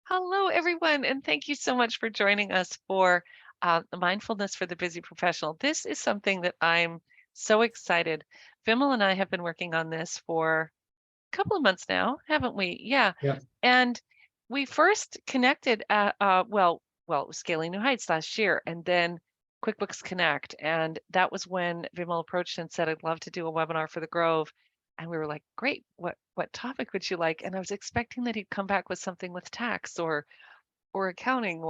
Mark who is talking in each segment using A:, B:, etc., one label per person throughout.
A: Hello, everyone, and thank you so much for joining us for the Mindfulness for the Busy Professional. This is something that I'm so excited. Vimal and I have been working on this for a couple of months now, haven't we? Yeah.
B: Yeah.
A: And we first connected at, it was Scaling New Heights last year, and then QuickBooks Connect. And that was when Vimal approached and said, I'd love to do a webinar for the Grove. And we were like, great, what topic would you like? And I was expecting that he'd come back with something with tax or accounting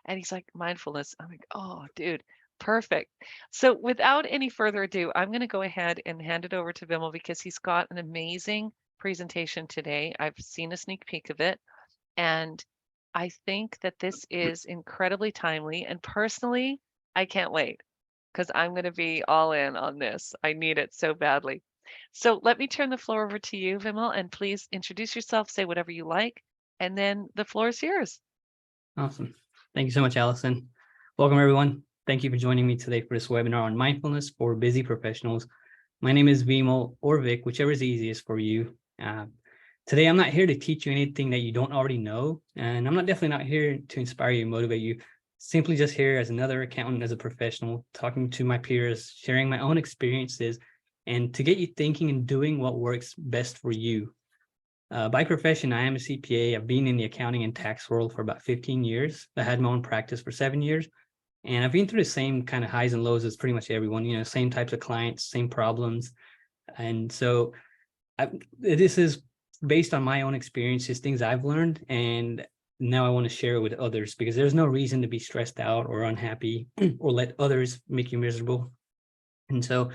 A: and he's like mindfulness. I'm like, oh dude, perfect. So without any further ado, I'm going to go ahead and hand it over to Vimal because he's got an amazing presentation today. I've seen a sneak peek of it, and I think that this is incredibly timely, and personally I can't wait because I'm going to be all in on this. I need it so badly. So let me turn the floor over to you, Vimal, and please introduce yourself, say whatever you like, and then the floor is yours.
B: Awesome. Thank you so much, Allison. Welcome, everyone. Thank you for joining me today for this webinar on mindfulness for busy professionals. My name is Vimal or Vic, whichever is easiest for you. Today, I'm not here to teach you anything that you don't already know, and I'm definitely not here to inspire you and motivate you. Simply just here as another accountant, as a professional, talking to my peers, sharing my own experiences, and to get you thinking and doing what works best for you. By profession, I am a CPA. I've been in the accounting and tax world for about 15 years. I had my own practice for 7 years, and I've been through the same kind of highs and lows as pretty much everyone, same types of clients, same problems. And so this is based on my own experiences, things I've learned, and now I want to share it with others because there's no reason to be stressed out or unhappy or let others make you miserable. And so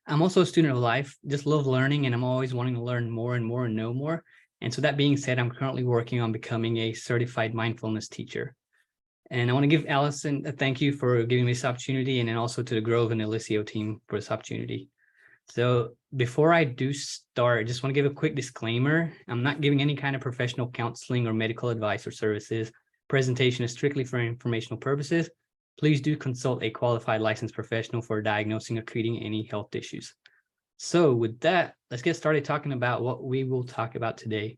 B: I'm also a student of life, just love learning, and I'm always wanting to learn more and more and know more. And so that being said, I'm currently working on becoming a certified mindfulness teacher. And I want to give Allison a thank you for giving me this opportunity, and then also to the Grove and Eliseo team for this opportunity. So before I do start, I just want to give a quick disclaimer. I'm not giving any kind of professional counseling or medical advice or services. Presentation is strictly for informational purposes. Please do consult a qualified licensed professional for diagnosing or treating any health issues. So with that, let's get started talking about what we will talk about today.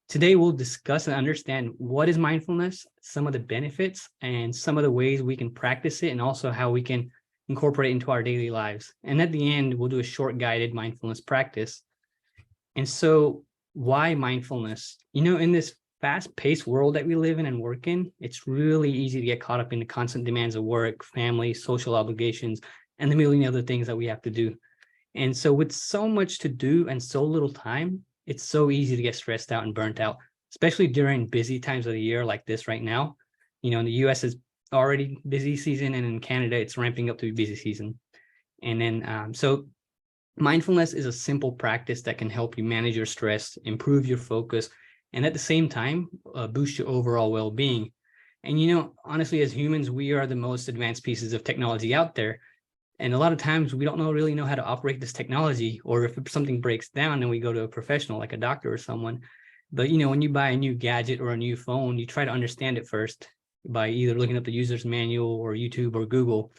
B: Today, we'll discuss and understand what is mindfulness, some of the benefits, and some of the ways we can practice it, and also how we can incorporate it into our daily lives. And at the end, we'll do a short guided mindfulness practice. And so why mindfulness? In this fast-paced world that we live in and work in, it's really easy to get caught up in the constant demands of work, family, social obligations, and the million other things that we have to do. And so with so much to do and so little time, it's so easy to get stressed out and burnt out, especially during busy times of the year like this right now. In the US is already busy season, and in Canada, it's ramping up to be busy season. And then, so mindfulness is a simple practice that can help you manage your stress, improve your focus, and at the same time, boost your overall well-being. And, honestly, as humans, we are the most advanced pieces of technology out there. And a lot of times we don't really know how to operate this technology, or if something breaks down, then we go to a professional like a doctor or someone. But, when you buy a new gadget or a new phone, you try to understand it first by either looking up the user's manual or YouTube or Google.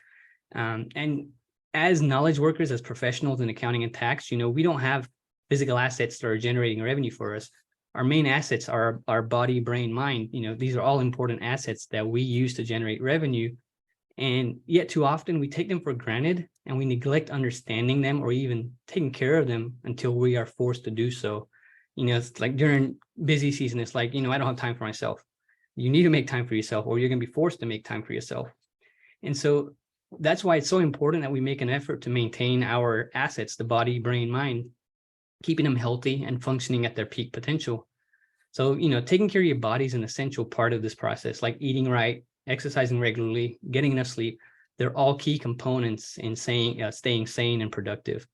B: And as knowledge workers, as professionals in accounting and tax, we don't have physical assets that are generating revenue for us. Our main assets are our body, brain, mind. These are all important assets that we use to generate revenue. And yet too often we take them for granted, and we neglect understanding them or even taking care of them until we are forced to do so. It's like during busy season, it's like, I don't have time for myself. You need to make time for yourself, or you're going to be forced to make time for yourself. And so that's why it's so important that we make an effort to maintain our assets, the body, brain, mind, keeping them healthy and functioning at their peak potential. So, taking care of your body is an essential part of this process, like eating right, exercising regularly, getting enough sleep. They're all key components in staying sane and productive.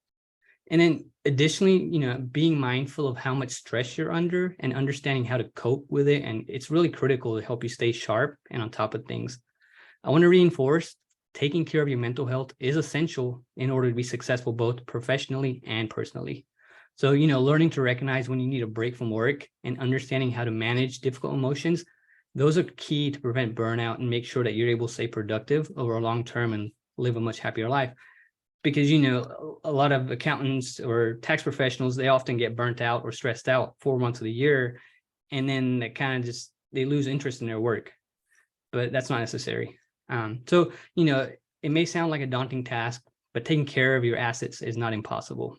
B: And then additionally, being mindful of how much stress you're under and understanding how to cope with it. And it's really critical to help you stay sharp and on top of things. I want to reinforce taking care of your mental health is essential in order to be successful, both professionally and personally. So, learning to recognize when you need a break from work and understanding how to manage difficult emotions, those are key to prevent burnout and make sure that you're able to stay productive over a long term and live a much happier life. Because, a lot of accountants or tax professionals, they often get burnt out or stressed out 4 months of the year. And then they kind of just they lose interest in their work, but that's not necessary. So, you know, it may sound like a daunting task, but taking care of your assets is not impossible.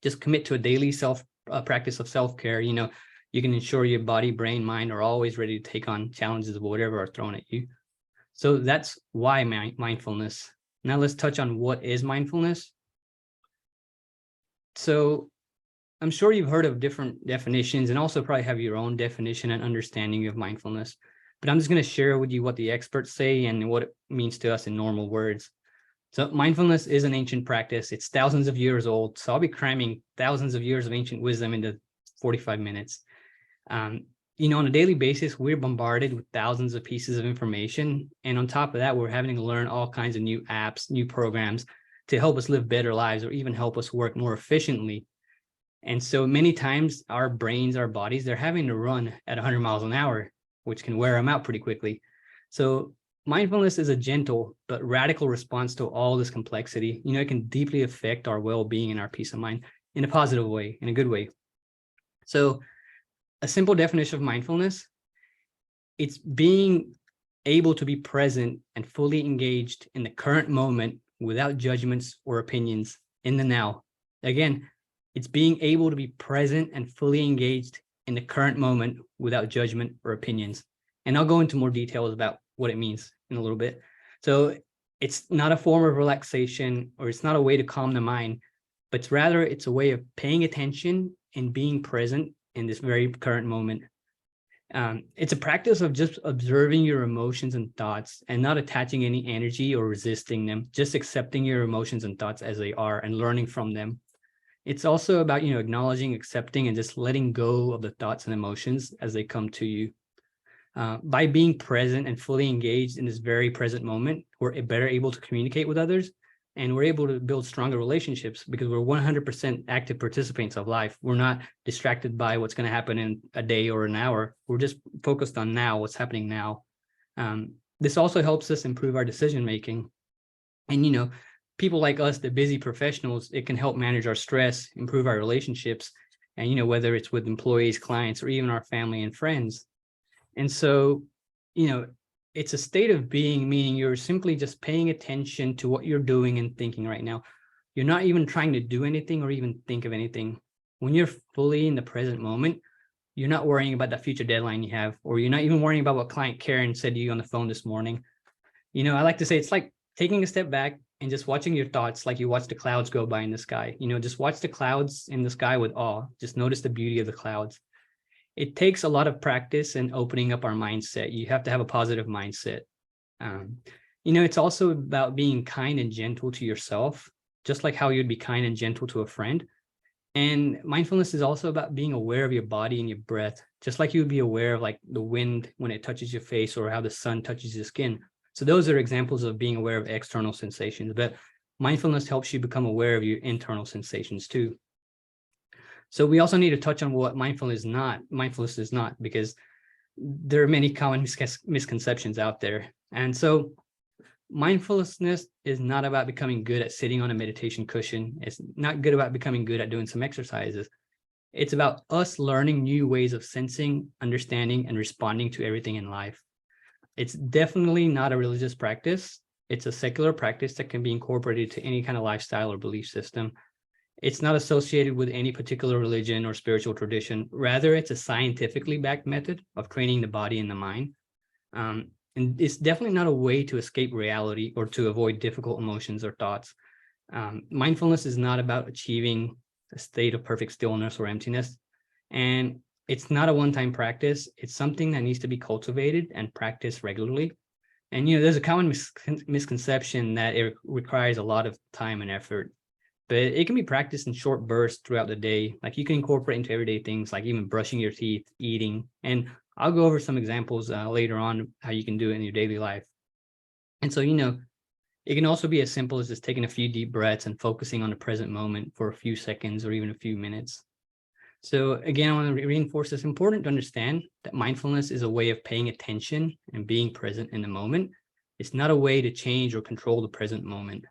B: Just commit to a daily practice of self-care. You know, you can ensure your body, brain, mind are always ready to take on challenges of whatever are thrown at you. So that's why mindfulness. Now let's touch on what is mindfulness. So I'm sure you've heard of different definitions and also probably have your own definition and understanding of mindfulness, but I'm just going to share with you what the experts say and what it means to us in normal words. So mindfulness is an ancient practice. It's thousands of years old. So I'll be cramming thousands of years of ancient wisdom into 45 minutes. You know, on a daily basis, we're bombarded with thousands of pieces of information. And on top of that, we're having to learn all kinds of new apps, new programs to help us live better lives or even help us work more efficiently. And so many times our brains, our bodies, they're having to run at 100 miles an hour, which can wear them out pretty quickly. So mindfulness is a gentle but radical response to all this complexity. You know, it can deeply affect our well-being and our peace of mind in a positive way, in a good way. So a simple definition of mindfulness, it's being able to be present and fully engaged in the current moment without judgments or opinions in the now. Again, it's being able to be present and fully engaged in the current moment without judgment or opinions. And I'll go into more details about what it means in a little bit. So it's not a form of relaxation, or it's not a way to calm the mind, but rather it's a way of paying attention and being present in this very current moment. It's a practice of just observing your emotions and thoughts and not attaching any energy or resisting them, just accepting your emotions and thoughts as they are and learning from them. It's also about, you know, acknowledging, accepting, and just letting go of the thoughts and emotions as they come to you. By being present and fully engaged in this very present moment, we're better able to communicate with others, and we're able to build stronger relationships because we're 100% active participants of life. We're not distracted by what's going to happen in a day or an hour. We're just focused on now, what's happening now. This also helps us improve our decision making. And, you know, people like us, the busy professionals, it can help manage our stress, improve our relationships, and, you know, whether it's with employees, clients, or even our family and friends. And so, you know, it's a state of being, meaning you're simply just paying attention to what you're doing and thinking right now. You're not even trying to do anything or even think of anything. When you're fully in the present moment, you're not worrying about that future deadline you have, or you're not even worrying about what client Karen said to you on the phone this morning. You know, I like to say it's like taking a step back and just watching your thoughts like you watch the clouds go by in the sky. You know, just watch the clouds in the sky with awe. Just notice the beauty of the clouds. It takes a lot of practice and opening up our mindset. You have to have a positive mindset. You know, it's also about being kind and gentle to yourself, just like how you'd be kind and gentle to a friend. And mindfulness is also about being aware of your body and your breath, just like you would be aware of like the wind when it touches your face or how the sun touches your skin. So those are examples of being aware of external sensations, but mindfulness helps you become aware of your internal sensations too. So we also need to touch on what mindfulness is not, because there are many common misconceptions out there. And so mindfulness is not about becoming good at sitting on a meditation cushion. It's not good about becoming good at doing some exercises. It's about us learning new ways of sensing, understanding, and responding to everything in life. It's definitely not a religious practice. It's a secular practice that can be incorporated to any kind of lifestyle or belief system. It's not associated with any particular religion or spiritual tradition. Rather, it's a scientifically backed method of training the body and the mind. And it's definitely not a way to escape reality or to avoid difficult emotions or thoughts. Mindfulness is not about achieving a state of perfect stillness or emptiness. And it's not a one-time practice. It's something that needs to be cultivated and practiced regularly. And, you know, there's a common misconception that it requires a lot of time and effort, but it can be practiced in short bursts throughout the day. Like you can incorporate into everyday things, like even brushing your teeth, eating. And I'll go over some examples later on how you can do it in your daily life. And so, you know, it can also be as simple as just taking a few deep breaths and focusing on the present moment for a few seconds or even a few minutes. So again, I want to reinforce it's important to understand that mindfulness is a way of paying attention and being present in the moment. It's not a way to change or control the present moment.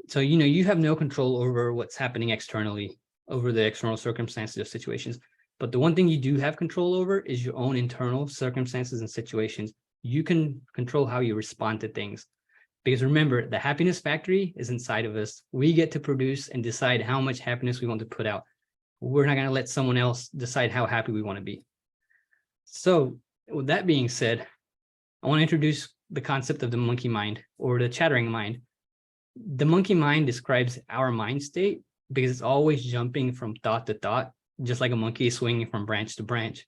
B: So, you know, you have no control over what's happening externally, over the external circumstances or situations, But the one thing you do have control over is your own internal circumstances and situations. You can control how you respond to things. Because remember, the happiness factory is inside of us. We get to produce and decide how much happiness we want to put out. We're not going to let someone else decide how happy we want to be. So with that being said, I want to introduce the concept of the monkey mind or the chattering mind. The monkey mind describes our mind state because it's always jumping from thought to thought, just like a monkey is swinging from branch to branch,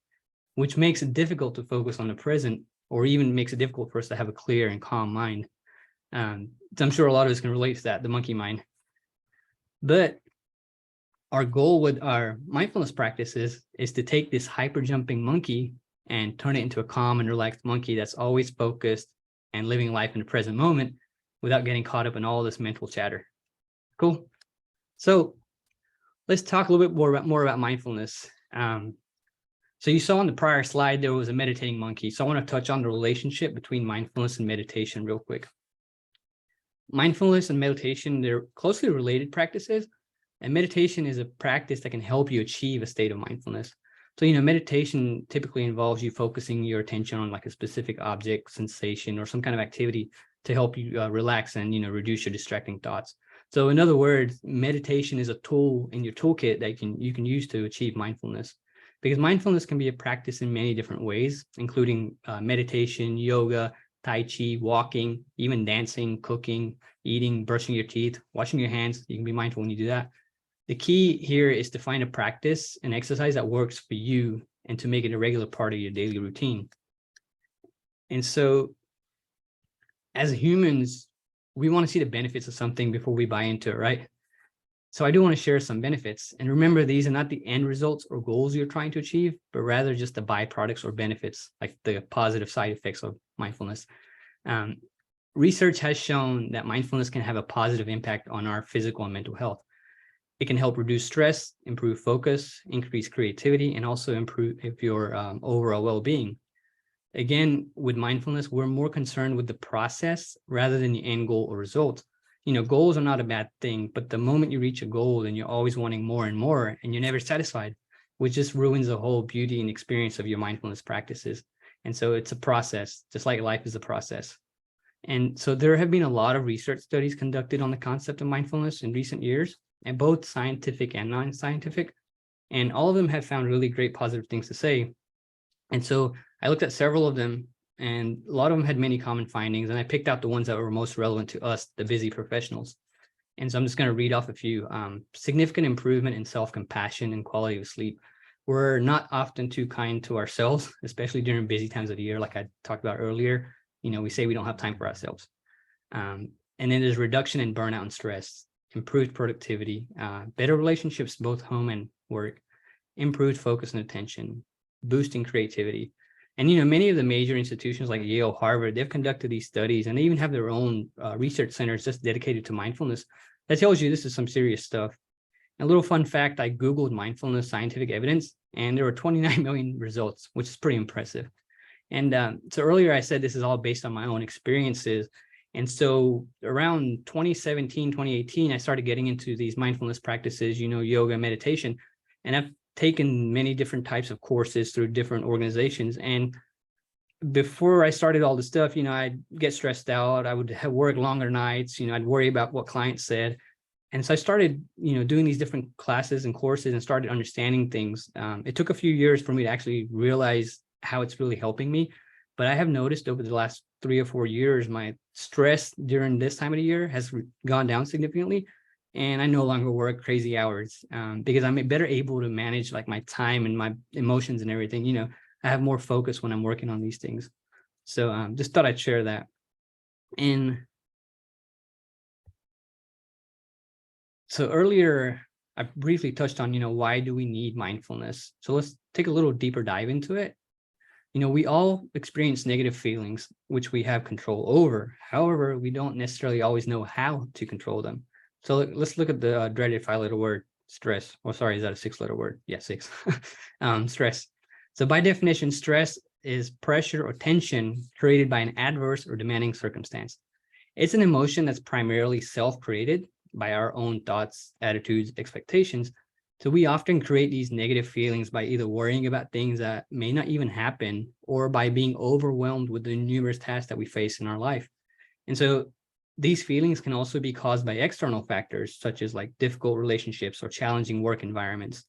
B: which makes it difficult to focus on the present, or even makes it difficult for us to have a clear and calm mind. So I'm sure a lot of us can relate to that, the monkey mind. But our goal with our mindfulness practices is to take this hyper jumping monkey and turn it into a calm and relaxed monkey that's always focused and living life in the present moment without getting caught up in all this mental chatter. Cool. So let's talk a little bit more about mindfulness. So you saw on the prior slide, there was a meditating monkey. So I want to touch on the relationship between mindfulness and meditation real quick. Mindfulness and meditation, they're closely related practices. And meditation is a practice that can help you achieve a state of mindfulness. So, meditation typically involves you focusing your attention on like a specific object, sensation, or some kind of activity to help you relax and, reduce your distracting thoughts. So in other words, meditation is a tool in your toolkit that you can use to achieve mindfulness. Because mindfulness can be a practice in many different ways, including meditation, yoga, Tai Chi, walking, even dancing, cooking, eating, brushing your teeth, washing your hands. You can be mindful when you do that. The key here is to find a practice, an exercise that works for you and to make it a regular part of your daily routine. And so as humans, we want to see the benefits of something before we buy into it, right? So I do want to share some benefits. And remember, these are not the end results or goals you're trying to achieve, but rather just the byproducts or benefits, like the positive side effects of mindfulness. Research has shown that mindfulness can have a positive impact on our physical and mental health. It can help reduce stress, improve focus, increase creativity, and also improve your overall well-being. Again, with mindfulness, we're more concerned with the process rather than the end goal or result. Goals are not a bad thing, but the moment you reach a goal and you're always wanting more and more, and you're never satisfied, which just ruins the whole beauty and experience of your mindfulness practices. And so it's a process, just like life is a process. And so there have been a lot of research studies conducted on the concept of mindfulness in recent years, and both scientific and non-scientific, and all of them have found really great positive things to say. And so I looked at several of them, and a lot of them had many common findings, and I picked out the ones that were most relevant to us, the busy professionals. And so I'm just going to read off a few. Significant improvement in self-compassion and quality of sleep. We're not often too kind to ourselves, especially during busy times of the year, like I talked about earlier. We say we don't have time for ourselves. And then there's reduction in burnout and stress, improved productivity, better relationships, both home and work, improved focus and attention, boosting creativity. And, many of the major institutions like Yale, Harvard, they've conducted these studies, and they even have their own research centers just dedicated to mindfulness. That tells you this is some serious stuff. A little fun fact, I Googled mindfulness scientific evidence, and there were 29 million results, which is pretty impressive. And so earlier I said this is all based on my own experiences. And so around 2017, 2018, I started getting into these mindfulness practices, yoga, meditation, and I've taken many different types of courses through different organizations. And before I started all this stuff, I'd get stressed out. I would have work longer nights, I'd worry about what clients said. And so I started, doing these different classes and courses and started understanding things. It took a few years for me to actually realize how it's really helping me. But I have noticed over the last 3 or 4 years, my stress during this time of the year has gone down significantly. And I no longer work crazy hours because I'm better able to manage like my time and my emotions and everything. I have more focus when I'm working on these things. So just thought I'd share that. And so earlier, I briefly touched on, why do we need mindfulness? So let's take a little deeper dive into it. We all experience negative feelings, which we have control over. However, we don't necessarily always know how to control them. So let's look at the dreaded 5-letter word, stress. Oh, sorry, is that a 6-letter word? Yeah, 6. Stress. So by definition, stress is pressure or tension created by an adverse or demanding circumstance. It's an emotion that's primarily self-created by our own thoughts, attitudes, expectations So we often create these negative feelings by either worrying about things that may not even happen or by being overwhelmed with the numerous tasks that we face in our life. And so these feelings can also be caused by external factors, such as like difficult relationships or challenging work environments.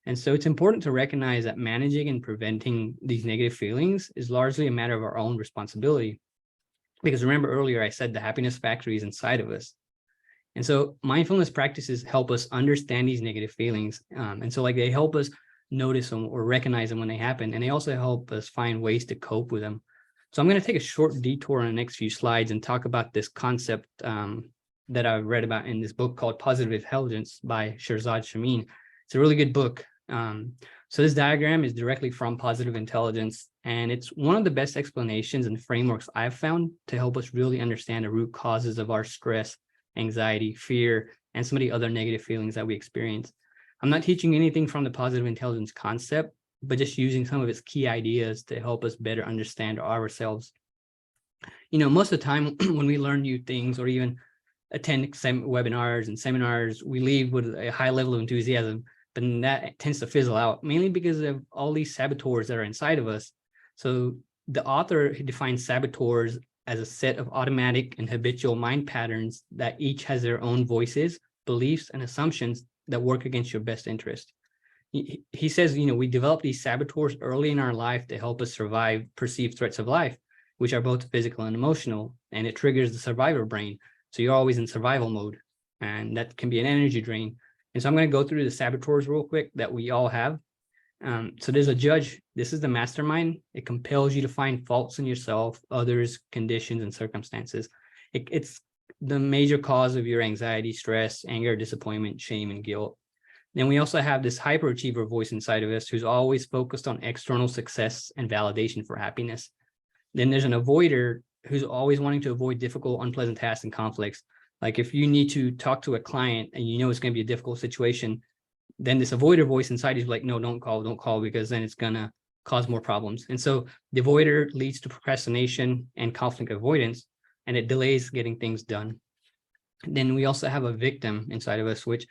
B: And so it's important to recognize that managing and preventing these negative feelings is largely a matter of our own responsibility. Because remember earlier, I said the happiness factory is inside of us. And so mindfulness practices help us understand these negative feelings. And so like they help us notice them or recognize them when they happen. And they also help us find ways to cope with them. So I'm going to take a short detour on the next few slides and talk about this concept that I read about in this book called Positive Intelligence by Shirzad Shamin. It's a really good book. So this diagram is directly from Positive Intelligence, and it's one of the best explanations and frameworks I've found to help us really understand the root causes of our stress, anxiety, fear, and some of the other negative feelings that we experience. I'm not teaching anything from the Positive Intelligence concept, but just using some of its key ideas to help us better understand ourselves. You know, most of the time when we learn new things or even attend webinars and seminars, we leave with a high level of enthusiasm, but that tends to fizzle out, mainly because of all these saboteurs that are inside of us. So the author defines saboteurs as a set of automatic and habitual mind patterns that each has their own voices, beliefs, and assumptions that work against your best interest. He says, you know, we develop these saboteurs early in our life to help us survive perceived threats of life, which are both physical and emotional, and it triggers the survivor brain. So you're always in survival mode, and that can be an energy drain. And so I'm going to go through the saboteurs real quick that we all have. So there's a judge. This is the mastermind. It compels you to find faults in yourself, others, conditions, and circumstances. It's the major cause of your anxiety, stress, anger, disappointment, shame, and guilt. Then we also have this hyperachiever voice inside of us who's always focused on external success and validation for happiness. Then there's an avoider who's always wanting to avoid difficult, unpleasant tasks and conflicts. Like if you need to talk to a client and you know it's going to be a difficult situation, then this avoider voice inside is like, no, don't call, because then it's going to cause more problems. And so the avoider leads to procrastination and conflict avoidance, and it delays getting things done. Then we also have a victim inside of us, which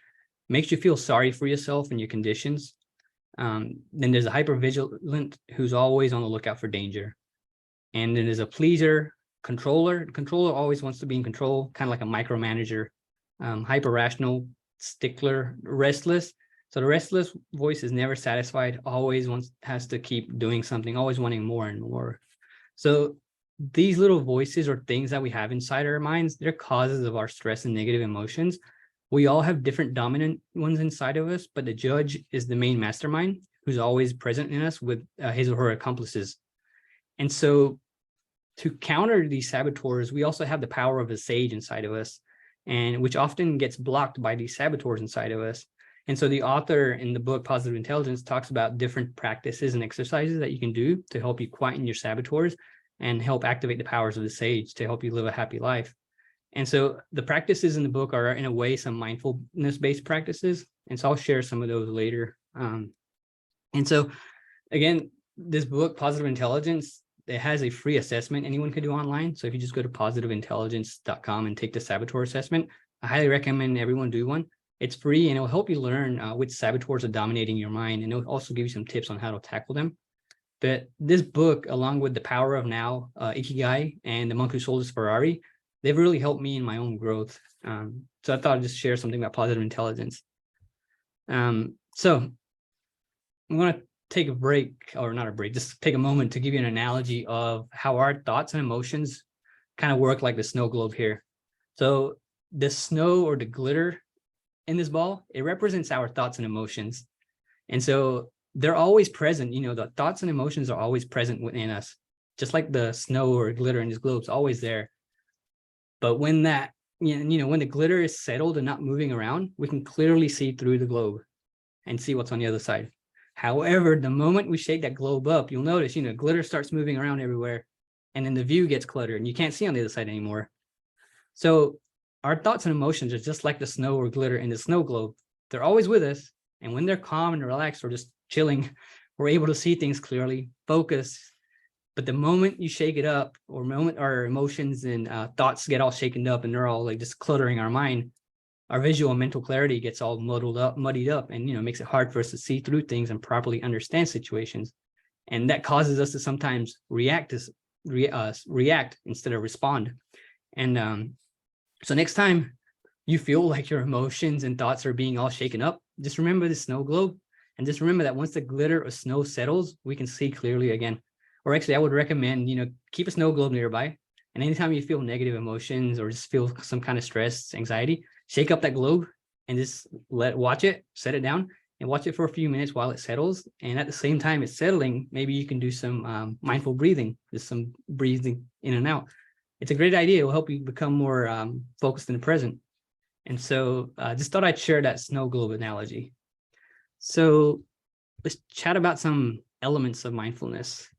B: makes you feel sorry for yourself and your conditions. Then there's a hypervigilant who's always on the lookout for danger. And then there's a pleaser, controller. Controller always wants to be in control, kind of like a micromanager. Hyper rational, stickler, restless. So the restless voice is never satisfied, always has to keep doing something, always wanting more and more. So these little voices or things that we have inside our minds, they're causes of our stress and negative emotions. We all have different dominant ones inside of us, but the judge is the main mastermind who's always present in us with his or her accomplices. And so to counter these saboteurs, we also have the power of a sage inside of us, and which often gets blocked by these saboteurs inside of us. And so the author in the book Positive Intelligence talks about different practices and exercises that you can do to help you quieten your saboteurs and help activate the powers of the sage to help you live a happy life. And so the practices in the book are, in a way, some mindfulness-based practices. And so I'll share some of those later. And so, again, this book, Positive Intelligence, it has a free assessment anyone can do online. So if you just go to positiveintelligence.com and take the saboteur assessment, I highly recommend everyone do one. It's free, and it'll help you learn which saboteurs are dominating your mind. And it'll also give you some tips on how to tackle them. But this book, along with The Power of Now, Ikigai, and The Monk Who Sold His Ferrari, they've really helped me in my own growth. So I thought I'd just share something about positive intelligence. So I'm going to take a break, or not a break, just take a moment to give you an analogy of how our thoughts and emotions kind of work like the snow globe here. So the snow or the glitter in this ball, it represents our thoughts and emotions. And so they're always present. You know, the thoughts and emotions are always present within us, just like the snow or glitter in this globe is always there. But when that, when the glitter is settled and not moving around, we can clearly see through the globe and see what's on the other side. However, the moment we shake that globe up, you'll notice, glitter starts moving around everywhere, and then the view gets cluttered and you can't see on the other side anymore. So our thoughts and emotions are just like the snow or glitter in the snow globe. They're always with us. And when they're calm and relaxed or just chilling, we're able to see things clearly, focus. But the moment you shake it up, or moment our emotions and thoughts get all shaken up and they're all like just cluttering our mind, our visual and mental clarity gets all muddied up, and makes it hard for us to see through things and properly understand situations. And that causes us to sometimes react instead of respond. And so next time you feel like your emotions and thoughts are being all shaken up, just remember the snow globe, and just remember that once the glitter of snow settles, we can see clearly again. Or actually, I would recommend, keep a snow globe nearby. And anytime you feel negative emotions or just feel some kind of stress, anxiety, shake up that globe and just watch it, set it down, and watch it for a few minutes while it settles. And at the same time it's settling, maybe you can do some mindful breathing, just some breathing in and out. It's a great idea. It will help you become more focused in the present. And so just thought I'd share that snow globe analogy. So let's chat about some elements of mindfulness.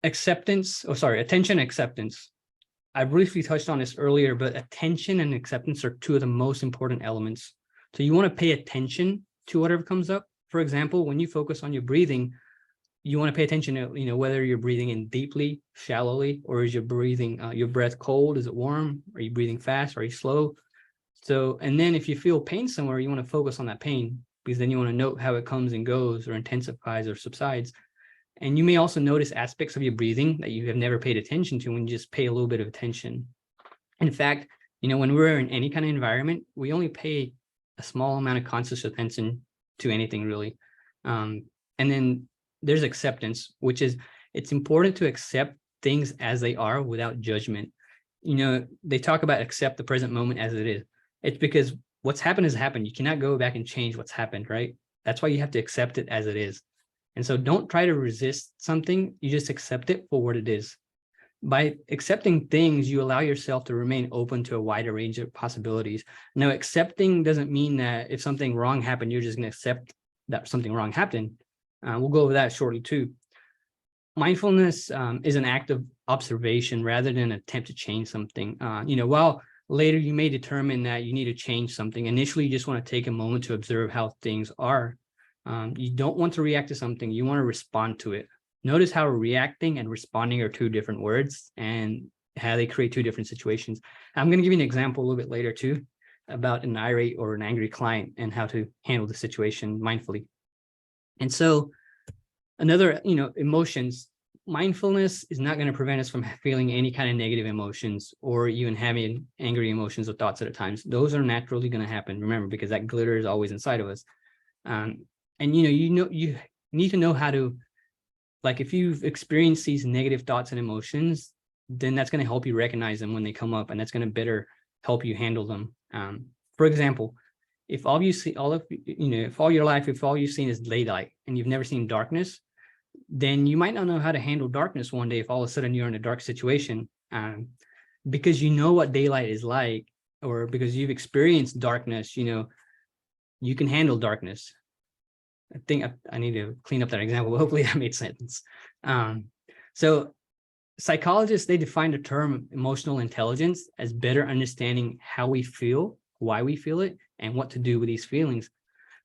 B: Attention, acceptance. I briefly touched on this earlier, but attention and acceptance are two of the most important elements. So you want to pay attention to whatever comes up. For example, when you focus on your breathing, you want to pay attention to, whether you're breathing in deeply, shallowly, or is your breathing, your breath cold? Is it warm? Are you breathing fast? Are you slow? So, and then if you feel pain somewhere, you want to focus on that pain, because then you want to note how it comes and goes, or intensifies or subsides. And you may also notice aspects of your breathing that you have never paid attention to when you just pay a little bit of attention. In fact, when we're in any kind of environment, we only pay a small amount of conscious attention to anything really. And then there's acceptance, which is, it's important to accept things as they are without judgment. They talk about accept the present moment as it is. It's because what's happened has happened. You cannot go back and change what's happened, right? That's why you have to accept it as it is. And so don't try to resist something. You just accept it for what it is. By accepting things, you allow yourself to remain open to a wider range of possibilities. Now, accepting doesn't mean that if something wrong happened, you're just going to accept that something wrong happened. We'll go over that shortly too. Mindfulness is an act of observation rather than an attempt to change something. While later you may determine that you need to change something, initially you just want to take a moment to observe how things are. You don't want to react to something, you want to respond to it. Notice how reacting and responding are two different words and how they create two different situations. I'm going to give you an example a little bit later too about an irate or an angry client and how to handle the situation mindfully. And so another, emotions, mindfulness is not going to prevent us from feeling any kind of negative emotions or even having angry emotions or thoughts at a time. Those are naturally going to happen, remember, because that glitter is always inside of us. And you need to know how to, like, if you've experienced these negative thoughts and emotions, then that's going to help you recognize them when they come up, and that's going to better help you handle them. For example, if all you see, if all your life, if all you've seen is daylight and you've never seen darkness, then you might not know how to handle darkness one day if all of a sudden you're in a dark situation, because you know what daylight is like, or because you've experienced darkness, you can handle darkness. I think I need to clean up that example, but hopefully that made sense. So psychologists, they define the term emotional intelligence as better understanding how we feel, why we feel it, and what to do with these feelings.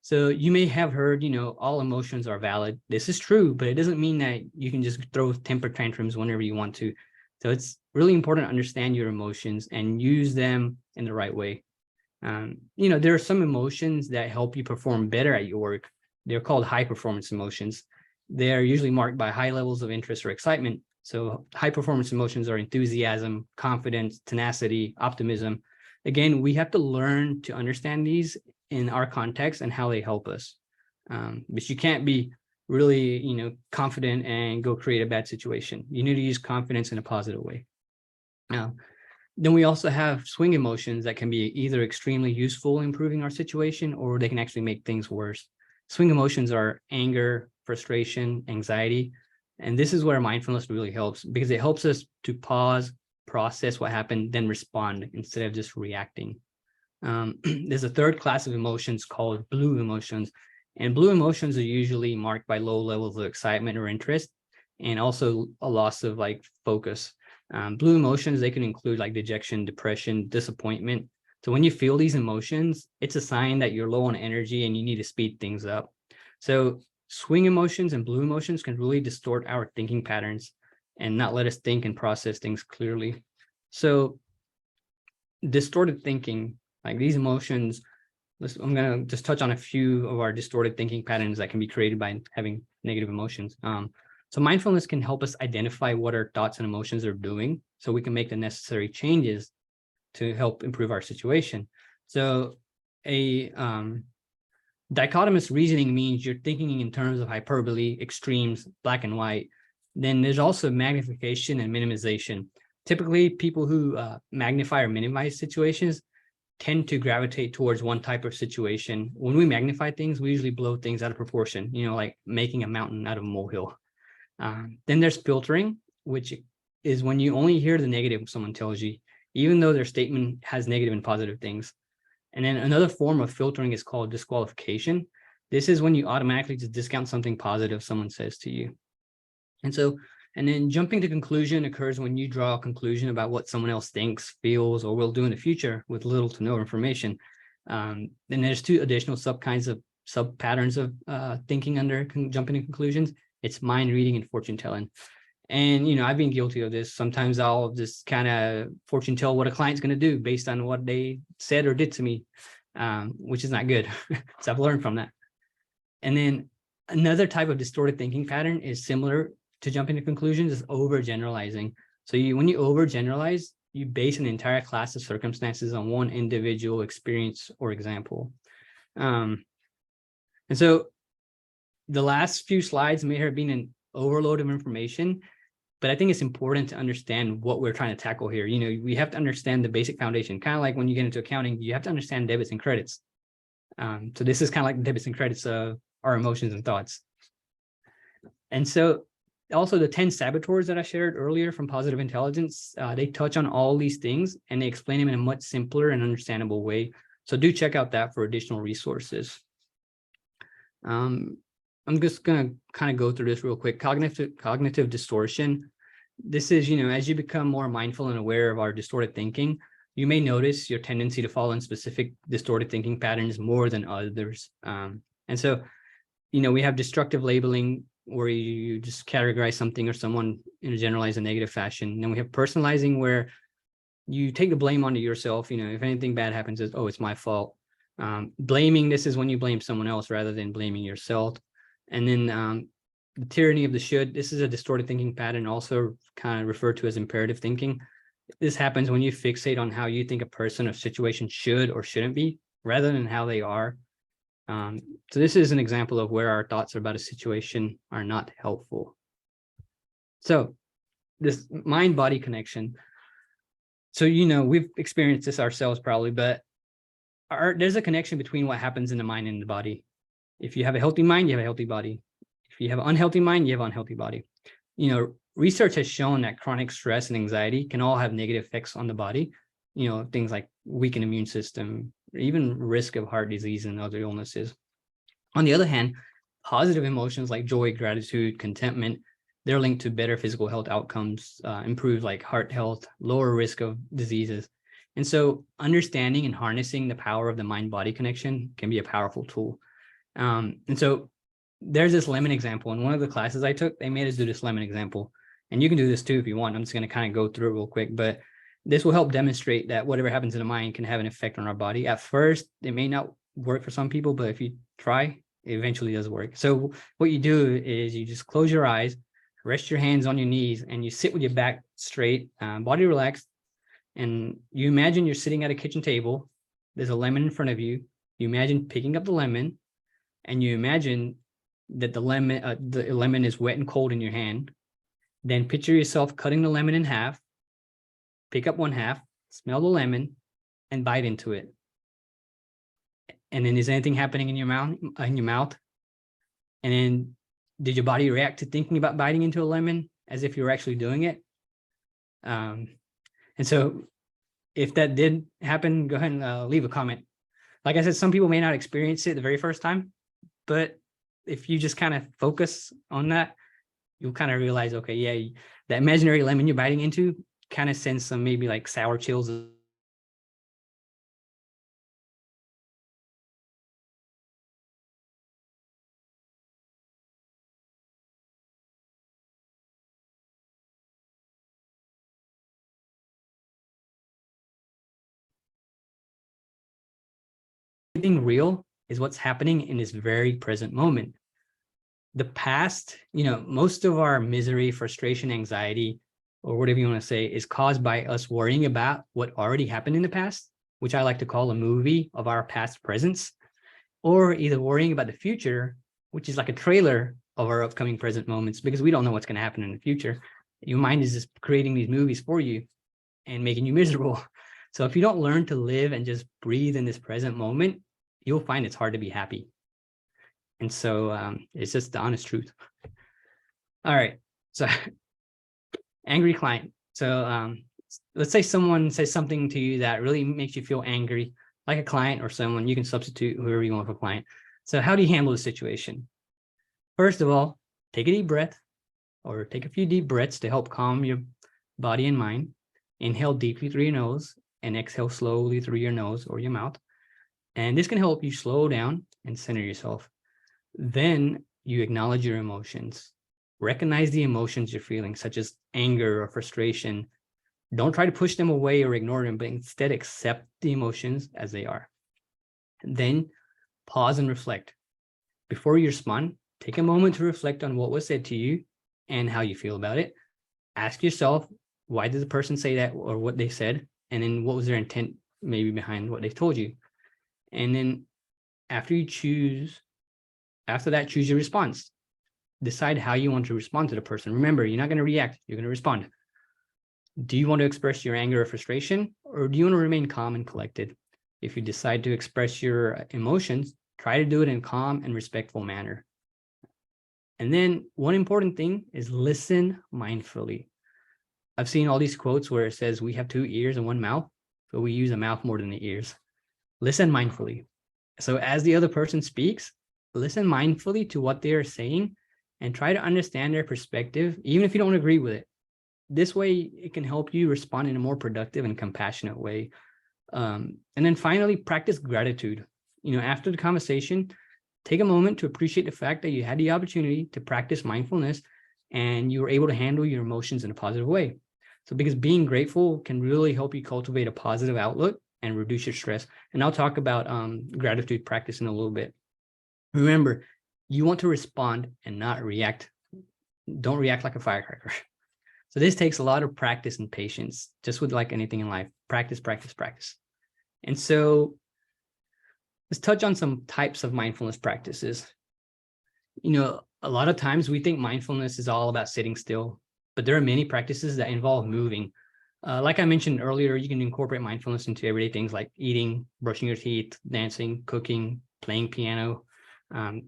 B: So you may have heard, all emotions are valid. This is true, but it doesn't mean that you can just throw temper tantrums whenever you want to. So it's really important to understand your emotions and use them in the right way. There are some emotions that help you perform better at your work. They're called high performance emotions. They're usually marked by high levels of interest or excitement. So high performance emotions are enthusiasm, confidence, tenacity, optimism. Again, we have to learn to understand these in our context and how they help us. But you can't be really, confident and go create a bad situation. You need to use confidence in a positive way. Then we also have swing emotions that can be either extremely useful in improving our situation, or they can actually make things worse. Swing emotions are anger, frustration, anxiety. And this is where mindfulness really helps, because it helps us to pause, process what happened, then respond instead of just reacting. There's a third class of emotions called blue emotions. And blue emotions are usually marked by low levels of excitement or interest, and also a loss of focus. Blue emotions, they can include dejection, depression, disappointment. So when you feel these emotions, it's a sign that you're low on energy and you need to speed things up. So swing emotions and blue emotions can really distort our thinking patterns and not let us think and process things clearly. So distorted thinking, like these emotions, I'm going to just touch on a few of our distorted thinking patterns that can be created by having negative emotions. So mindfulness can help us identify what our thoughts and emotions are doing so we can make the necessary changes to help improve our situation. So a dichotomous reasoning means you're thinking in terms of hyperbole, extremes, black and white. Then there's also magnification and minimization. Typically, people who magnify or minimize situations tend to gravitate towards one type of situation. When we magnify things, we usually blow things out of proportion, like making a mountain out of a molehill. Then there's filtering, which is when you only hear the negative someone tells you, even though their statement has negative and positive things. And then another form of filtering is called disqualification. This is when you automatically just discount something positive someone says to you. And then jumping to conclusion occurs when you draw a conclusion about what someone else thinks, feels, or will do in the future with little to no information. Then there's two additional sub patterns of thinking under jumping to conclusions. It's mind reading and fortune telling. And, I've been guilty of this. Sometimes I'll just kind of fortune tell what a client's going to do based on what they said or did to me, which is not good. So I've learned from that. And then another type of distorted thinking pattern is similar to jumping to conclusions, is overgeneralizing. So when you overgeneralize, you base an entire class of circumstances on one individual experience or example. And so the last few slides may have been an overload of information, but I think it's important to understand what we're trying to tackle here. We have to understand the basic foundation, kind of like when you get into accounting, you have to understand debits and credits. So this is kind of like the debits and credits of our emotions and thoughts. And so also the 10 saboteurs that I shared earlier from Positive Intelligence, they touch on all these things and they explain them in a much simpler and understandable way. So do check out that for additional resources. I'm just going to kind of go through this real quick. Cognitive distortion. This is, as you become more mindful and aware of our distorted thinking, you may notice your tendency to fall in specific distorted thinking patterns more than others. And so, we have destructive labeling, where you just categorize something or someone in a generalized and negative fashion. And then we have personalizing, where you take the blame onto yourself. If anything bad happens, it's my fault. Blaming, this is when you blame someone else rather than blaming yourself. And then the tyranny of the should, this is a distorted thinking pattern, also kind of referred to as imperative thinking. This happens when you fixate on how you think a person or situation should or shouldn't be, rather than how they are. So this is an example of where our thoughts about a situation are not helpful. So this mind-body connection. So, we've experienced this ourselves probably, but there's a connection between what happens in the mind and the body. If you have a healthy mind, you have a healthy body. If you have an unhealthy mind, you have an unhealthy body. Research has shown that chronic stress and anxiety can all have negative effects on the body. Things like weakened immune system, or even risk of heart disease and other illnesses. On the other hand, positive emotions like joy, gratitude, contentment, they're linked to better physical health outcomes, improved like heart health, lower risk of diseases. And so understanding and harnessing the power of the mind-body connection can be a powerful tool. And so there's this lemon example. In one of the classes I took, they made us do this lemon example. And you can do this too if you want. I'm just going to kind of go through it real quick, but this will help demonstrate that whatever happens in the mind can have an effect on our body. At first, it may not work for some people, but if you try, it eventually does work. So what you do is you just close your eyes, rest your hands on your knees, and you sit with your back straight, body relaxed. And you imagine you're sitting at a kitchen table. There's a lemon in front of you. You imagine picking up the lemon, and you imagine that the lemon is wet and cold in your hand. Then picture yourself cutting the lemon in half, pick up one half, smell the lemon, and bite into it. And then is anything happening in your mouth? And then did your body react to thinking about biting into a lemon as if you were actually doing it? And so if that did happen, go ahead and leave a comment. Like I said, some people may not experience it the very first time, but if you just kind of focus on that, you'll kind of realize, okay, yeah, that imaginary lemon you're biting into kind of sends some maybe like sour chills. thing real is what's happening in this very present moment. The past, most of our misery, frustration, anxiety, or whatever you want to say, is caused by us worrying about what already happened in the past, which I like to call a movie of our past presence, or either worrying about the future, which is like a trailer of our upcoming present moments, because we don't know what's going to happen in the future. Your mind is just creating these movies for you and making you miserable. So if you don't learn to live and just breathe in this present moment, you'll find it's hard to be happy. And so it's just the honest truth. All right. So angry client. So let's say someone says something to you that really makes you feel angry, like a client or someone. You can substitute whoever you want for client. So how do you handle the situation? First of all, take a deep breath, or take a few deep breaths to help calm your body and mind. Inhale deeply through your nose and exhale slowly through your nose or your mouth. And this can help you slow down and center yourself. Then you acknowledge your emotions. Recognize the emotions you're feeling, such as anger or frustration. Don't try to push them away or ignore them, but instead accept the emotions as they are. Then pause and reflect. Before you respond, take a moment to reflect on what was said to you and how you feel about it. Ask yourself, why did the person say that or what they said? And then what was their intent maybe behind what they told you? And then after that, choose your response. Decide how you want to respond to the person. Remember, you're not going to react, you're going to respond. Do you want to express your anger or frustration, or do you want to remain calm and collected? If you decide to express your emotions, try to do it in a calm and respectful manner. And then one important thing is listen mindfully. I've seen all these quotes where it says we have 2 ears and 1 mouth, but we use a mouth more than the ears. Listen mindfully. So as the other person speaks, listen mindfully to what they are saying and try to understand their perspective, even if you don't agree with it. This way, it can help you respond in a more productive and compassionate way. And then finally, practice gratitude. After the conversation, take a moment to appreciate the fact that you had the opportunity to practice mindfulness and you were able to handle your emotions in a positive way. So because being grateful can really help you cultivate a positive outlook and reduce your stress. And I'll talk about gratitude practice in a little bit. Remember, you want to respond and not react. Don't react like a firecracker. So this takes a lot of practice and patience, just with like anything in life. Practice, practice, practice. And so let's touch on some types of mindfulness practices. A lot of times we think mindfulness is all about sitting still, but there are many practices that involve moving. Like I mentioned earlier, you can incorporate mindfulness into everyday things like eating, brushing your teeth, dancing, cooking, playing piano. There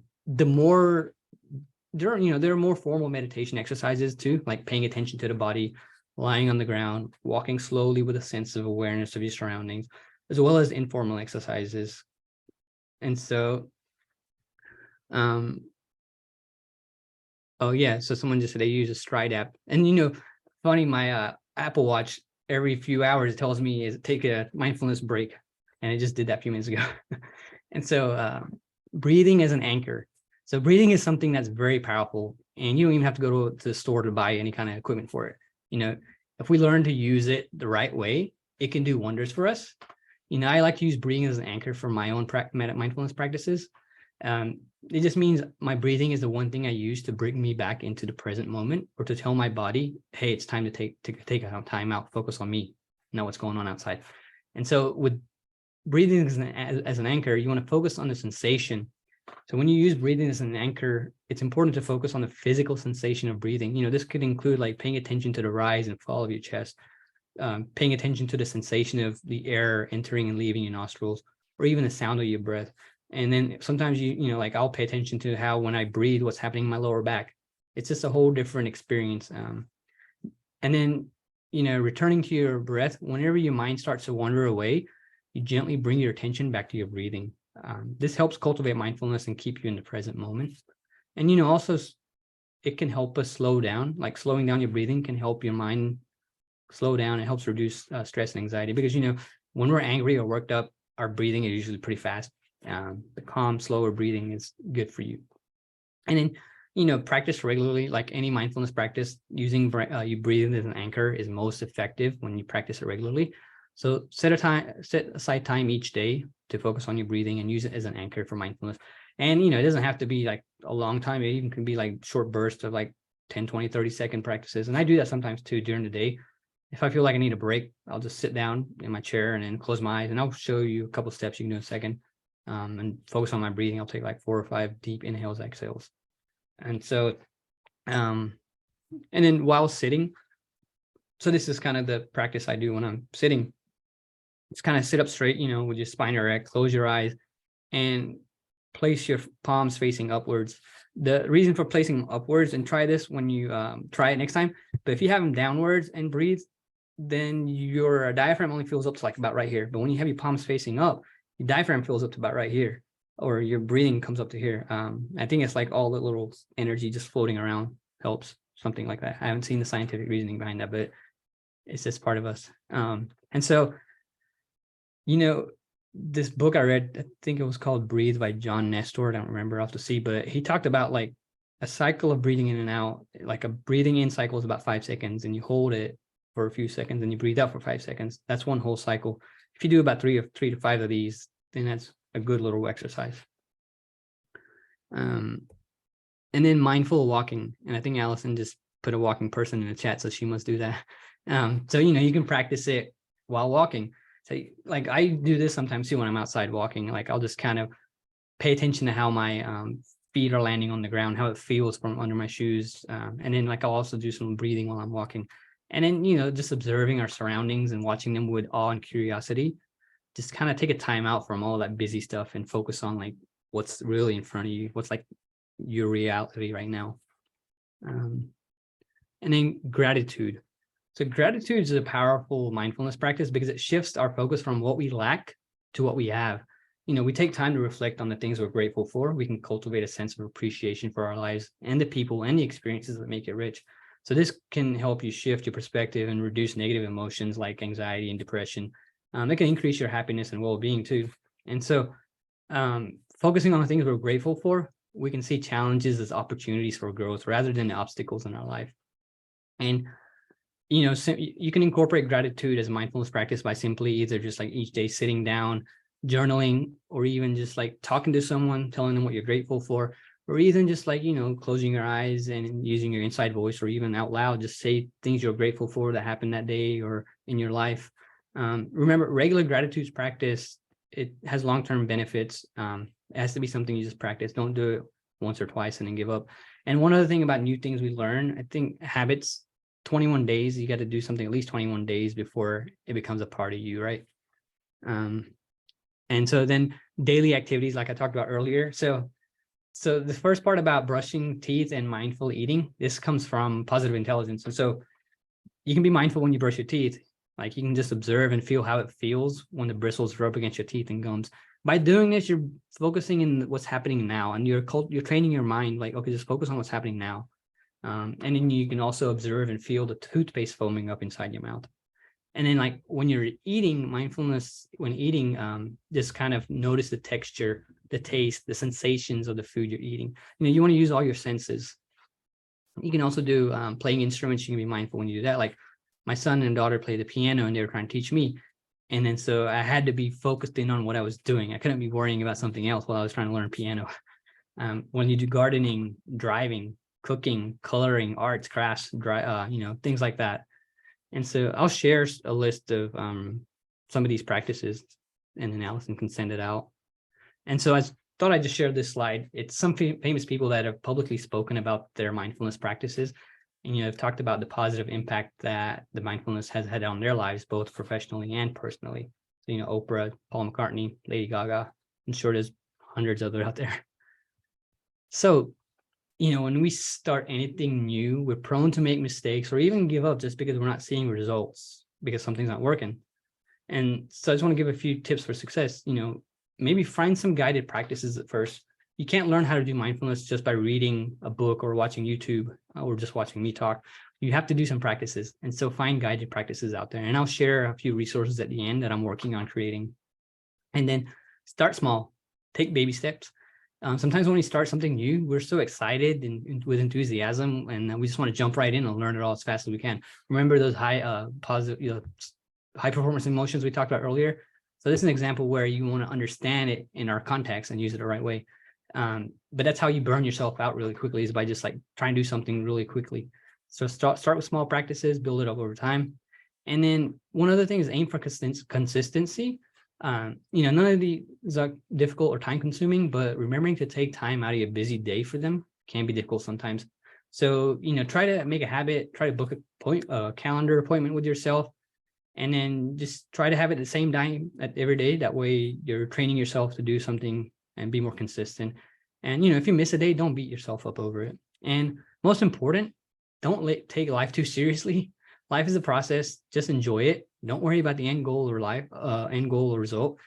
B: are more formal meditation exercises too, like paying attention to the body, lying on the ground, walking slowly with a sense of awareness of your surroundings, as well as informal exercises. And so, so someone just said they use a Stride app. And funny, my Apple Watch every few hours tells me take a mindfulness break, and it just did that a few minutes ago. And so breathing as an anchor. So breathing is something that's very powerful, and you don't even have to go to the store to buy any kind of equipment for it. If we learn to use it the right way, it can do wonders for us. I like to use breathing as an anchor for my own mindfulness practices. It just means my breathing is the one thing I use to bring me back into the present moment, or to tell my body, hey, it's time to take a time out, focus on me, know what's going on outside. And so with breathing as an anchor, you want to focus on the sensation. So when you use breathing as an anchor, it's important to focus on the physical sensation of breathing. This could include like paying attention to the rise and fall of your chest, paying attention to the sensation of the air entering and leaving your nostrils, or even the sound of your breath. And then sometimes like I'll pay attention to how when I breathe, what's happening in my lower back. It's just a whole different experience. And then, returning to your breath, whenever your mind starts to wander away, you gently bring your attention back to your breathing. This helps cultivate mindfulness and keep you in the present moment. And, also it can help us slow down, like slowing down your breathing can help your mind slow down. It helps reduce stress and anxiety, because, when we're angry or worked up, our breathing is usually pretty fast. The calm, slower breathing is good for you. And then, practice regularly, like any mindfulness practice, using you breathing as an anchor is most effective when you practice it regularly. So set aside time each day to focus on your breathing and use it as an anchor for mindfulness. And, it doesn't have to be like a long time. It even can be like short bursts of like 10, 20, 30-second practices. And I do that sometimes too during the day. If I feel like I need a break, I'll just sit down in my chair and then close my eyes, and I'll show you a couple steps you can do in a second, and focus on my breathing. I'll take like 4 or 5 deep inhales, exhales. And so, and then while sitting, so this is kind of the practice I do when I'm sitting. Just kind of sit up straight, with your spine erect, close your eyes, and place your palms facing upwards. The reason for placing them upwards, and try this when you try it next time, but if you have them downwards and breathe, then your diaphragm only fills up to like about right here. But when you have your palms facing up, your diaphragm fills up to about right here, or your breathing comes up to here. I think it's like all the little energy just floating around helps, something like that. I haven't seen the scientific reasoning behind that, but it's just part of us. And so, this book I read, I think it was called Breathe by John Nestor. I don't remember off the sea, but he talked about like a cycle of breathing in and out. Like a breathing in cycle is about 5 seconds, and you hold it for a few seconds and you breathe out for 5 seconds. That's one whole cycle. If you do about 3 to 5 of these, then that's a good little exercise. And then mindful walking. And I think Allison just put a walking person in the chat, so she must do that. So, you can practice it while walking. So like I do this sometimes too when I'm outside walking. Like I'll just kind of pay attention to how my feet are landing on the ground, how it feels from under my shoes. And then like I'll also do some breathing while I'm walking. And then, just observing our surroundings and watching them with awe and curiosity. Just kind of take a time out from all that busy stuff and focus on like what's really in front of you, what's like your reality right now. And then gratitude. So gratitude is a powerful mindfulness practice because it shifts our focus from what we lack to what we have. We take time to reflect on the things we're grateful for. We can cultivate a sense of appreciation for our lives and the people and the experiences that make it rich. So this can help you shift your perspective and reduce negative emotions like anxiety and depression. It can increase your happiness and well-being too. And so focusing on the things we're grateful for, we can see challenges as opportunities for growth rather than the obstacles in our life. And you can incorporate gratitude as a mindfulness practice by simply either just like each day sitting down, journaling, or even just like talking to someone, telling them what you're grateful for, or even just like, closing your eyes and using your inside voice, or even out loud, just say things you're grateful for that happened that day or in your life. Remember, regular gratitude practice, it has long-term benefits. It has to be something you just practice. Don't do it once or twice and then give up. And one other thing about new things we learn, I think habits, 21 days, you got to do something at least 21 days before it becomes a part of you, right? And so then daily activities, like I talked about earlier. So the first part about brushing teeth and mindful eating, this comes from positive intelligence. And so you can be mindful when you brush your teeth. Like you can just observe and feel how it feels when the bristles rub against your teeth and gums. By doing this, you're focusing in what's happening now, and you're training your mind, like, okay, just focus on what's happening now. And then you can also observe and feel the toothpaste foaming up inside your mouth. And then like when you're eating, mindfulness, when eating, just kind of notice the texture, the taste, the sensations of the food you're eating. You want to use all your senses. You can also do playing instruments. You can be mindful when you do that. Like my son and daughter play the piano and they were trying to teach me. And then so I had to be focused in on what I was doing. I couldn't be worrying about something else while I was trying to learn piano. When you do gardening, driving, cooking, coloring, arts, crafts, things like that. And so I'll share a list of some of these practices, and then Allison can send it out. And so I thought I'd just share this slide. It's some famous people that have publicly spoken about their mindfulness practices, and have talked about the positive impact that the mindfulness has had on their lives, both professionally and personally. So, Oprah, Paul McCartney, Lady Gaga, I'm sure there's hundreds of others out there. So, when we start anything new, we're prone to make mistakes or even give up just because we're not seeing results, because something's not working. And so I just want to give a few tips for success. Maybe find some guided practices at first. You can't learn how to do mindfulness just by reading a book or watching YouTube or just watching me talk. You have to do some practices. And so find guided practices out there. And I'll share a few resources at the end that I'm working on creating. And then start small, take baby steps. Sometimes when we start something new, we're so excited and with enthusiasm, and we just want to jump right in and learn it all as fast as we can. Remember those high positive high performance emotions we talked about earlier. So this is an example where you want to understand it in our context and use it the right way. But that's how you burn yourself out really quickly, is by just like trying to do something really quickly. So start with small practices, build it up over time. And then one other thing is aim for consistency. None of these are difficult or time consuming, but remembering to take time out of your busy day for them can be difficult sometimes. So, try to make a habit, try to book a calendar appointment with yourself, and then just try to have it the same time every day. That way you're training yourself to do something and be more consistent. And, if you miss a day, don't beat yourself up over it. And most important, don't take life too seriously. Life is a process. Just enjoy it. Don't worry about the end goal or result.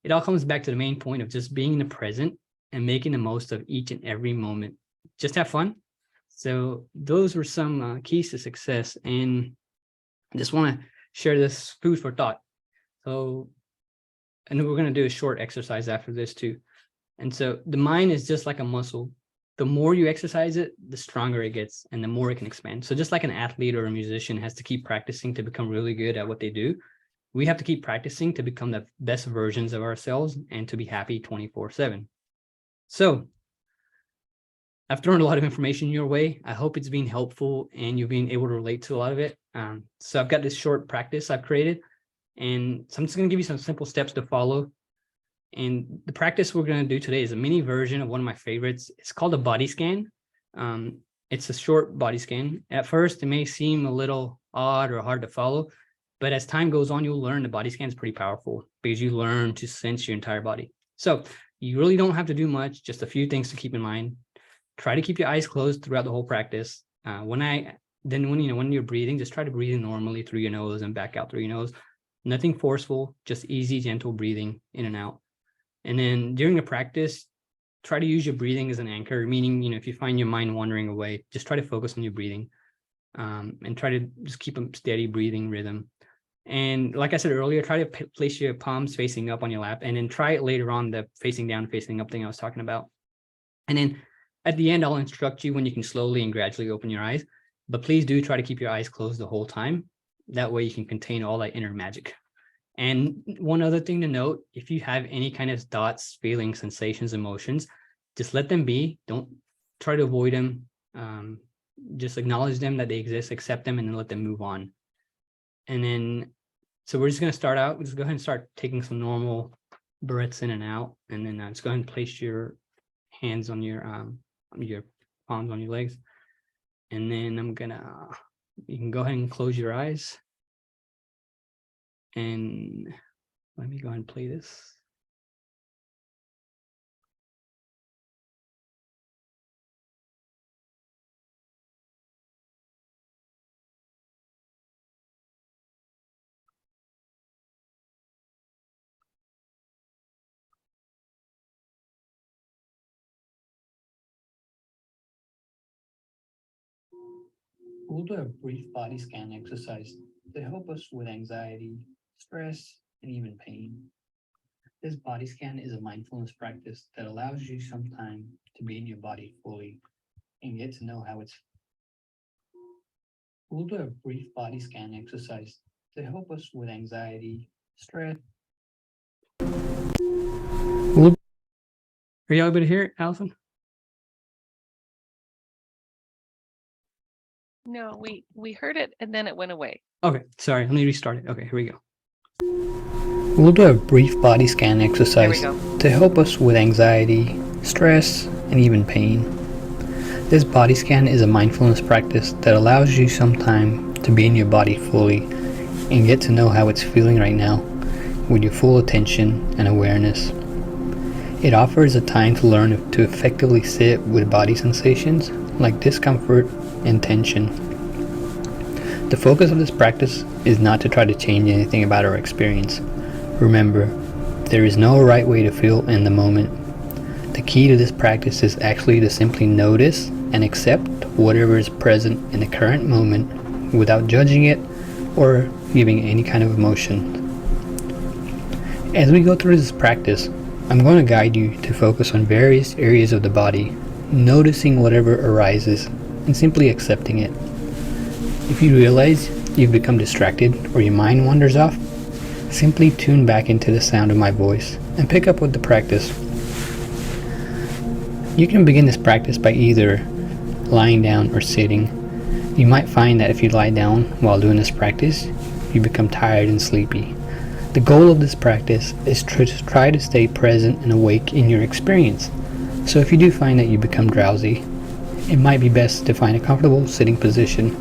B: It all comes back to the main point of just being in the present and making the most of each and every moment. Just have fun. So those were some keys to success, and I just want to share this food for thought. So, and we're going to do a short exercise after this too. And so the mind is just like a muscle. The more you exercise it, the stronger it gets and the more it can expand. So just like an athlete or a musician has to keep practicing to become really good at what they do, we have to keep practicing to become the best versions of ourselves and to be happy 24/7. So I've thrown a lot of information your way. I hope it's been helpful and you've been able to relate to a lot of it. So I've got this short practice I've created, and so I'm just going to give you some simple steps to follow. And the practice we're going to do today is a mini version of one of my favorites. It's called a body scan. It's a short body scan. At first, it may seem a little odd or hard to follow, but as time goes on, you'll learn the body scan is pretty powerful because you learn to sense your entire body. So you really don't have to do much, just a few things to keep in mind. Try to keep your eyes closed throughout the whole practice. When you're breathing, just try to breathe normally through your nose and back out through your nose. Nothing forceful, just easy, gentle breathing in and out. And then during the practice, try to use your breathing as an anchor, meaning, if you find your mind wandering away, just try to focus on your breathing, and try to just keep a steady breathing rhythm. And like I said earlier, try to place your palms facing up on your lap, and then try it later on, the facing down, facing up thing I was talking about. And then at the end, I'll instruct you when you can slowly and gradually open your eyes, but please do try to keep your eyes closed the whole time. That way you can contain all that inner magic. And one other thing to note, if you have any kind of thoughts, feelings, sensations, emotions, just let them be. Don't try to avoid them. Just acknowledge them, that they exist, accept them, and then let them move on. And then, so we're just going to start out. Just go ahead and start taking some normal breaths in and out. And then just go ahead and place your hands on your palms on your legs. And then you can go ahead and close your eyes. And let me go ahead and play this. We'll do a brief body scan exercise to help us with anxiety, stress, and even pain. This body scan is a mindfulness practice that allows you some time to be in your body fully and get to know how it's. We'll do a brief body scan exercise to help us with anxiety, stress. Are y'all able to hear it, Allison?
A: No, we heard it and then it went away.
B: Okay, sorry, let me restart it. Okay, here we go. We'll do a brief body scan exercise to help us with anxiety, stress, and even pain. This body scan is a mindfulness practice that allows you some time to be in your body fully and get to know how it's feeling right now with your full attention and awareness. It offers a time to learn to effectively sit with body sensations like discomfort and tension. The focus of this practice is not to try to change anything about our experience. Remember, there is no right way to feel in the moment. The key to this practice is actually to simply notice and accept whatever is present in the current moment without judging it or giving any kind of emotion. As we go through this practice, I'm going to guide you to focus on various areas of the body, noticing whatever arises and simply accepting it. If you realize you've become distracted or your mind wanders off, simply tune back into the sound of my voice and pick up with the practice. You can begin this practice by either lying down or sitting. You might find that if you lie down while doing this practice, you become tired and sleepy. The goal of this practice is to try to stay present and awake in your experience. So if you do find that you become drowsy, it might be best to find a comfortable sitting position.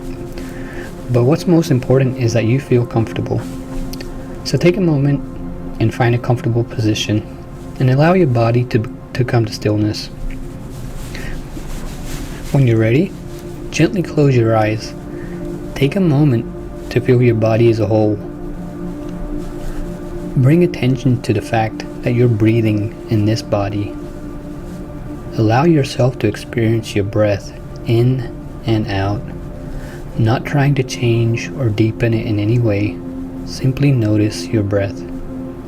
B: But what's most important is that you feel comfortable. So take a moment and find a comfortable position and allow your body to come to stillness. When you're ready, gently close your eyes. Take a moment to feel your body as a whole. Bring attention to the fact that you're breathing in this body. Allow yourself to experience your breath in and out, not trying to change or deepen it in any way. Simply notice your breath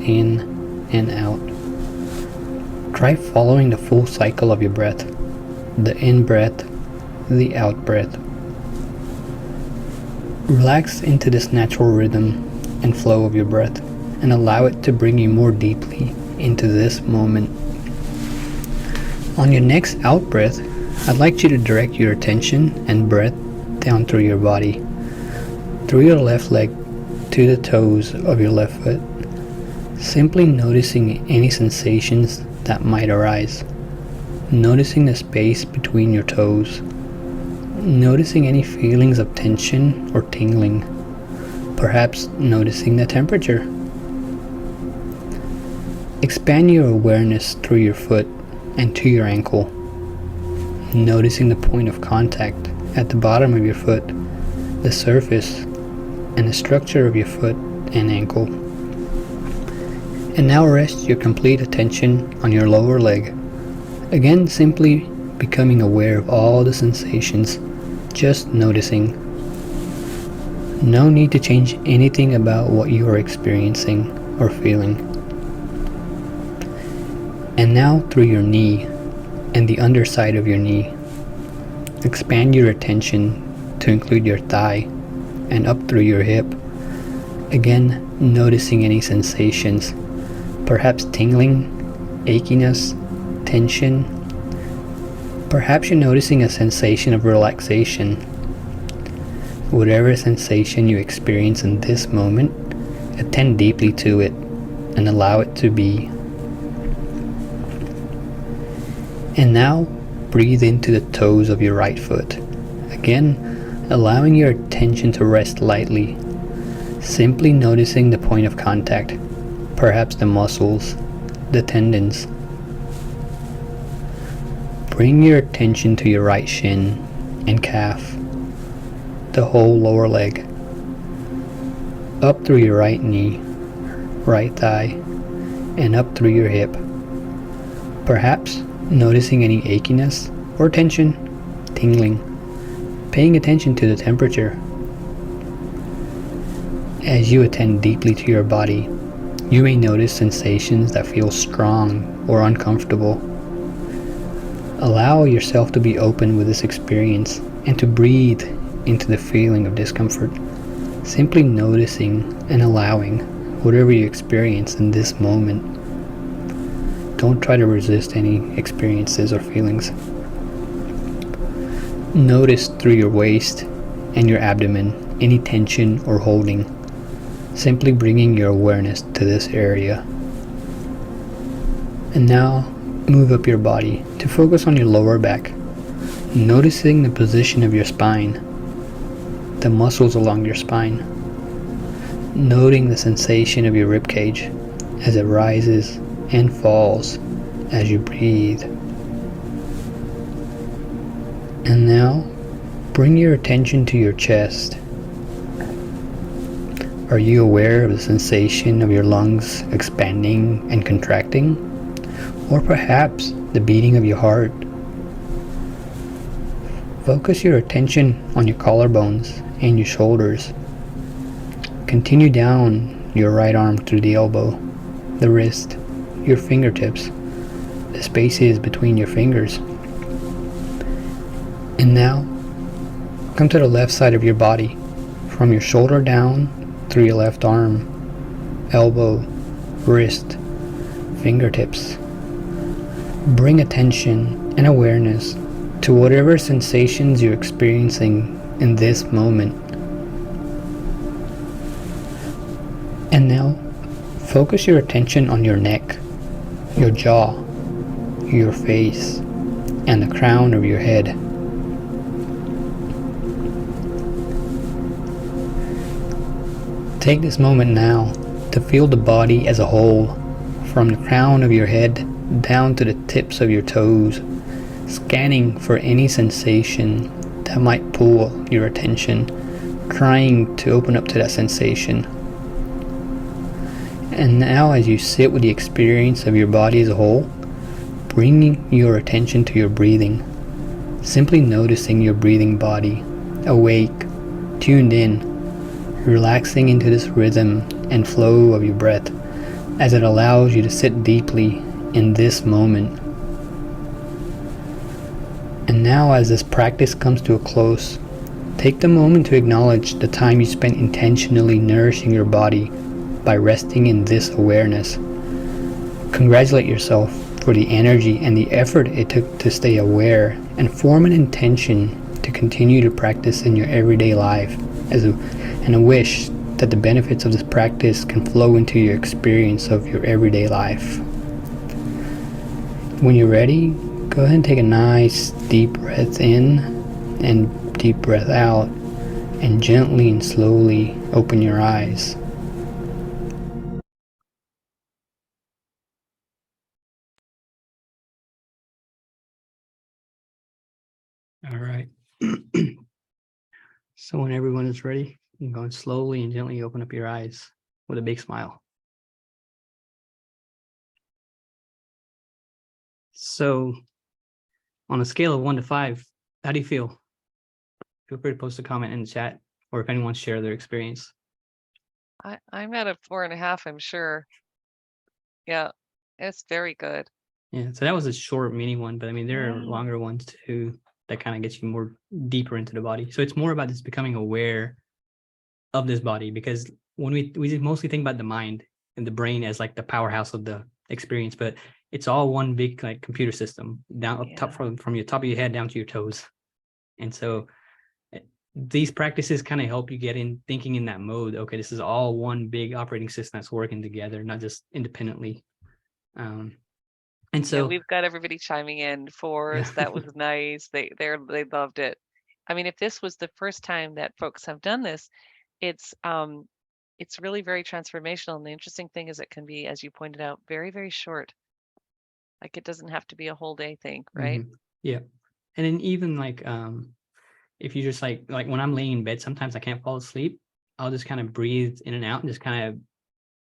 B: in and out. Try following the full cycle of your breath, the in breath, the out breath. Relax into this natural rhythm and flow of your breath and allow it to bring you more deeply into this moment. On your next out breath, I'd like you to direct your attention and breath down through your body, through your left leg to the toes of your left foot, simply noticing any sensations that might arise, noticing the space between your toes, noticing any feelings of tension or tingling, perhaps noticing the temperature. Expand your awareness through your foot and to your ankle, noticing the point of contact at the bottom of your foot, the surface, and the structure of your foot and ankle. And now rest your complete attention on your lower leg. Again, simply becoming aware of all the sensations, just noticing. No need to change anything about what you are experiencing or feeling. And now through your knee and the underside of your knee, expand your attention to include your thigh and up through your hip. Again, noticing any sensations, perhaps tingling, achiness, tension. Perhaps you're noticing a sensation of relaxation. Whatever sensation you experience in this moment, attend deeply to it and allow it to be. And now, breathe into the toes of your right foot. Again, allowing your attention to rest lightly, simply noticing the point of contact, perhaps the muscles, the tendons. Bring your attention to your right shin and calf, the whole lower leg, up through your right knee, right thigh, and up through your hip. Perhaps noticing any achiness or tension, tingling, paying attention to the temperature. As you attend deeply to your body, you may notice sensations that feel strong or uncomfortable. Allow yourself to be open with this experience and to breathe into the feeling of discomfort, simply noticing and allowing whatever you experience in this moment. Don't try to resist any experiences or feelings. Notice through your waist and your abdomen any tension or holding, simply bringing your awareness to this area. And now move up your body to focus on your lower back, noticing the position of your spine, the muscles along your spine, noting the sensation of your rib cage as it rises and falls as you breathe. And now bring your attention to your chest. Are you aware of the sensation of your lungs expanding and contracting? Or perhaps the beating of your heart? Focus your attention on your collarbones and your shoulders. Continue down your right arm through the elbow, the wrist, your fingertips, the spaces between your fingers. And now, come to the left side of your body, from your shoulder down through your left arm,
C: elbow, wrist, fingertips. Bring attention and awareness to whatever sensations you're experiencing in this moment. And now, focus your attention on your neck, your jaw, your face, and the crown of your head. Take this moment now to feel the body as a whole, from the crown of your head down to the tips of your toes, scanning for any sensation that might pull your attention, trying to open up to that sensation. And now, as you sit with the experience of your body as a whole, bringing your attention to your breathing, simply noticing your breathing body, awake, tuned in, relaxing into this rhythm and flow of your breath as it allows you to sit deeply in this moment. And now, as this practice comes to a close, take the moment to acknowledge the time you spent intentionally nourishing your body by resting in this awareness. Congratulate yourself for the energy and the effort it took to stay aware, and form an intention to continue to practice in your everyday life, and a wish that the benefits of this practice can flow into your experience of your everyday life. When you're ready, go ahead and take a nice deep breath in and deep breath out, and gently and slowly open your eyes.
B: All right. So when everyone is ready, you can go and slowly and gently open up your eyes with a big smile. So on a scale of 1 to 5, how do you feel? Feel free to post a comment in the chat, or if anyone share their experience.
A: I'm at a 4.5, I'm sure. Yeah, it's very good.
B: Yeah, so that was a short mini one, but I mean, there are
A: Mm.
B: longer ones too that kind of gets you more deeper into the body. So it's more about just becoming aware of this body, because when we mostly think about the mind and the brain as like the powerhouse of the experience, but it's all one big like computer system down up top, from your top of your head down to your toes. And so these practices kind of help you get in thinking in that mode. Okay, this is all one big operating system that's working together, not just independently. And so
A: we've got everybody chiming in. 4s, that was nice. They loved it. I mean, if this was the first time that folks have done this, it's really very transformational. And the interesting thing is it can be, as you pointed out, very, very short. Like, it doesn't have to be a whole day thing, right?
B: Yeah. And then even like if you just like when I'm laying in bed, sometimes I can't fall asleep. I'll just kind of breathe in and out and just kind of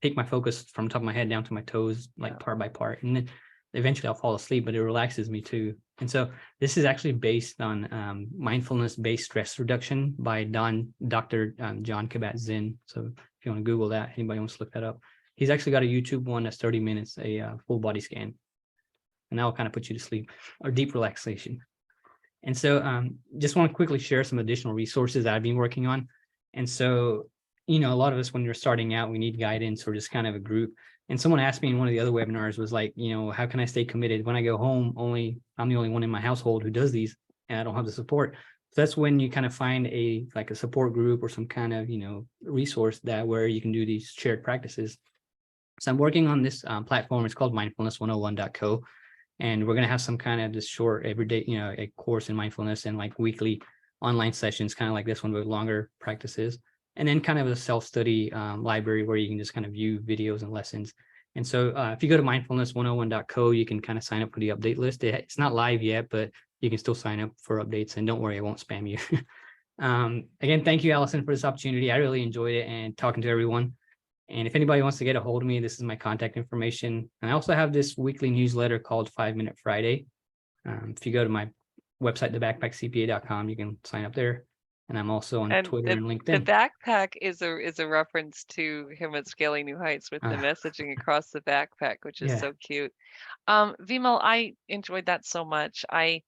B: take my focus from top of my head down to my toes, like part by part. And then eventually I'll fall asleep, but it relaxes me too. And so this is actually based on mindfulness-based stress reduction by Dr. John Kabat-Zinn. So if you want to Google that, anybody wants to look that up. He's actually got a YouTube one that's 30 minutes, a full body scan. And that will kind of put you to sleep or deep relaxation. And so just want to quickly share some additional resources that I've been working on. And so, you know, a lot of us, when you're starting out, we need guidance or just kind of a group. And someone asked me in one of the other webinars was like, you know, how can I stay committed when I go home? I'm the only one in my household who does these, and I don't have the support. So that's when you kind of find a support group or some kind of, you know, resource where you can do these shared practices. So I'm working on this platform. It's called mindfulness101.co. And we're going to have some kind of this short everyday, you know, a course in mindfulness and like weekly online sessions, kind of like this one, with longer practices. And then kind of a self-study library where you can just kind of view videos and lessons. And so if you go to mindfulness101.co, you can kind of sign up for the update list. It's not live yet, but you can still sign up for updates. And don't worry, I won't spam you. Again, thank you, Allison, for this opportunity. I really enjoyed it and talking to everyone. And if anybody wants to get a hold of me, this is my contact information. And I also have this weekly newsletter called 5 Minute Friday. If you go to my website, thebackpackcpa.com, you can sign up there. And I'm also on Twitter and LinkedIn.
A: The backpack is a reference to him at Scaling New Heights with the messaging across the backpack, which is so cute. Vimal, I enjoyed that so much. I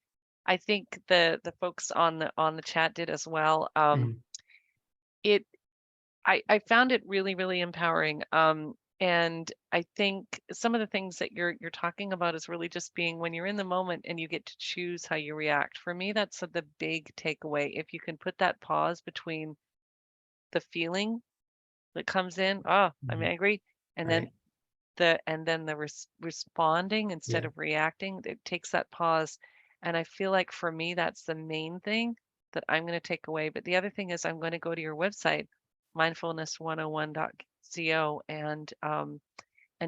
A: think the folks on the chat did as well. I found it really, really empowering. And I think some of the things that you're talking about is really just being when you're in the moment and you get to choose how you react. For me, that's the big takeaway. If you can put that pause between the feeling that comes in, oh, I'm
B: Mhm.
A: angry, and
B: Right.
A: then the responding instead
B: Yeah.
A: of reacting, it takes that pause. And I feel like for me, that's the main thing that I'm going to take away. But the other thing is I'm going to go to your website, mindfulness101.co, and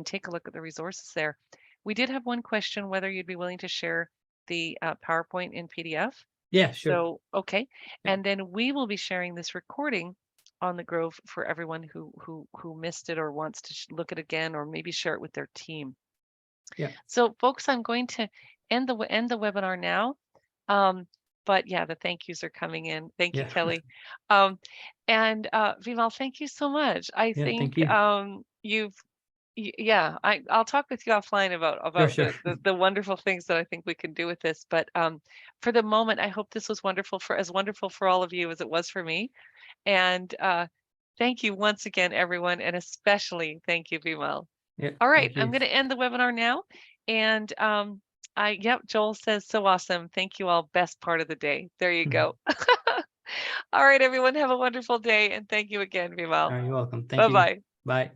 A: take a look at the resources there. We did have one question whether you'd be willing to share the PowerPoint in PDF.
B: Yeah, sure.
A: So, okay.
B: Yeah.
A: And then we will be sharing this recording on the Grove for everyone who missed it or wants to look at it again, or maybe share it with their team.
B: Yeah.
A: So, folks, I'm going to end the webinar now. But yeah, the thank yous are coming in. Thank you,
B: Yeah.
A: Kelly. And Vimal, thank you so much. I
B: Yeah, thank
A: think
B: you.
A: yeah, I'll talk with you offline about
B: Sure.
A: the wonderful things that I think we can do with this. But for the moment, I hope this was wonderful for all of you as it was for me. And thank you once again, everyone, and especially thank you, Vimal.
B: Yeah,
A: All right,
B: thank
A: I'm
B: you.
A: going to end the webinar now. And yep, Joel says so awesome. Thank you all. Best part of the day. There you go. All right, everyone, have a wonderful day, and thank you again, Vimal.
B: You're welcome. Thank you.
A: Bye-bye.
B: Bye.